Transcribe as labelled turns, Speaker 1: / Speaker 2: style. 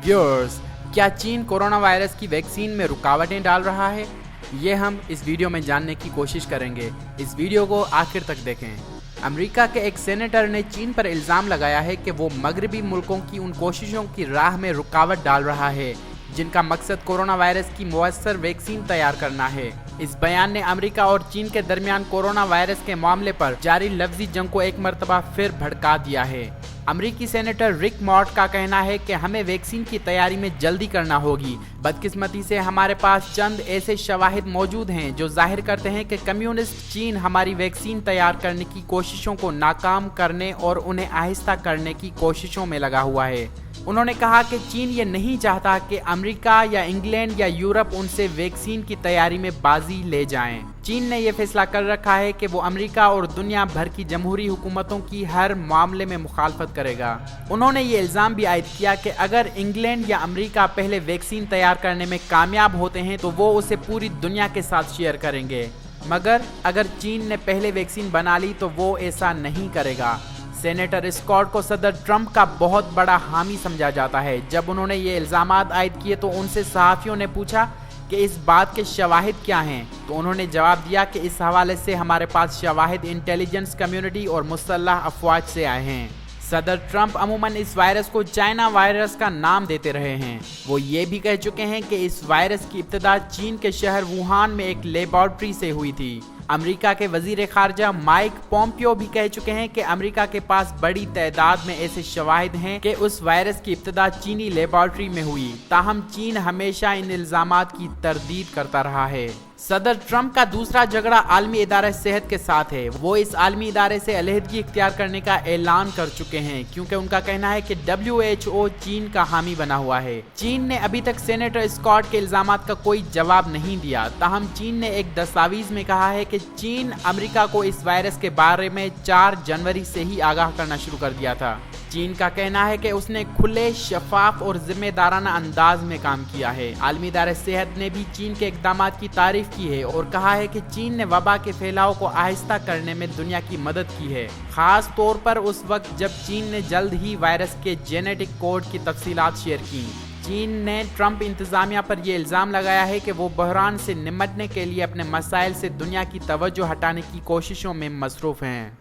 Speaker 1: Viewers, क्या चीन corona virus की वैक्सीन में रुकावटें डाल रहा है? ये हम इस वीडियो में जानने की कोशिश करेंगे। इस वीडियो को आखिर तक देखें। अमेरिका के एक सेनेटर ने चीन पर इल्ज़ाम लगाया है कि वो मगरबी मुल्कों की उन कोशिशों की राह में रुकावट डाल रहा है जिनका मकसद कोरोना वायरस की मुअस्सर वैक्सीन तैयार करना है। इस बयान ने अमेरिका और चीन के दरमियान कोरोना वायरस के मामले पर जारी लफ्जी जंग को एक मर्तबा फिर भड़का दिया है। अमेरिकी सेनेटर रिक मॉर्ट का कहना है कि हमें वैक्सीन की तैयारी में जल्दी करना होगी। बदकिस्मती से हमारे पास चंद ऐसे शवाहिद मौजूद हैं जो जाहिर करते हैं कि कम्युनिस्ट चीन हमारी वैक्सीन तैयार करने की कोशिशों को नाकाम करने और उन्हें आहिस्ता करने की कोशिशों में लगा हुआ है। उन्होंने कहा कि चीन ये नहीं चाहता कि अमेरिका या इंग्लैंड या यूरोप उनसे वैक्सीन की तैयारी में बाजी ले जाएं। चीन ने यह फैसला कर रखा है कि वो अमेरिका और दुनिया भर की जमहूरी हुकूमतों की हर मामले में मुखालफत करेगा। उन्होंने ये इल्ज़ाम भी आयद किया कि अगर इंग्लैंड या अमेरिका पहले वैक्सीन तैयार करने में कामयाब होते हैं तो वो उसे पूरी दुनिया के साथ शेयर करेंगे, मगर अगर चीन ने पहले वैक्सीन बना ली तो वो ऐसा नहीं करेगा। सेनेटर स्कॉट को सदर ट्रंप का बहुत बड़ा हामी समझा जाता है। जब उन्होंने ये इल्ज़ामात आयद किए तो उनसे सहाफ़ियों ने पूछा कि इस बात के शवाहिद क्या हैं, तो उन्होंने जवाब दिया कि इस हवाले से हमारे पास शवाहिद इंटेलिजेंस कम्युनिटी और मुसल्लह अफवाज से आए हैं। सदर ट्रंप अमूमन इस वायरस को चाइना वायरस का नाम देते रहे हैं। वो ये भी कह चुके हैं कि इस वायरस की इब्तिदा चीन के शहर वुहान में एक लेबॉर्ट्री से हुई थी। अमेरिका के वजीर खारजा माइक पोम्पियो भी कह चुके हैं कि अमेरिका के पास बड़ी तादाद में ऐसे शवाहिद हैं कि उस वायरस की इब्तिदा चीनी लेबॉर्ट्री में हुई। ताहम चीन हमेशा इन इल्जामात की तरदीद करता रहा है। सदर ट्रंप का दूसरा झगड़ा आलमी इदारा सेहत के साथ है। वो इस आलमी इदारे से अलहदगी इख्तियार करने का ऐलान कर चुके हैं क्योंकि उनका कहना है कि WHO चीन का हामी बना हुआ है। चीन ने अभी तक सेनेटर स्कॉट के इल्जामात का कोई जवाब नहीं दिया। ताहम चीन ने एक दस्तावेज में कहा है कि चीन अमेरिका को इस वायरस के बारे में 4 जनवरी से ही आगाह करना शुरू कर दिया था। चीन का कहना है कि उसने खुले, शफाफ और जिम्मेदाराना अंदाज में काम किया है। आलमी इदारे सेहत ने भी चीन के इक़दामात की तारीफ की है और कहा है कि चीन ने वबा के फैलाव को आहिस्ता करने में दुनिया की मदद की है, खास तौर पर उस वक्त जब चीन ने जल्द ही वायरस के जेनेटिक कोड की तफसीलात शेयर की। चीन ने ट्रंप इंतजामिया पर यह इल्ज़ाम लगाया है कि वो बहरान से निमटने के लिए अपने मसाइल से दुनिया की तवज्जो हटाने की कोशिशों में मसरूफ़ हैं।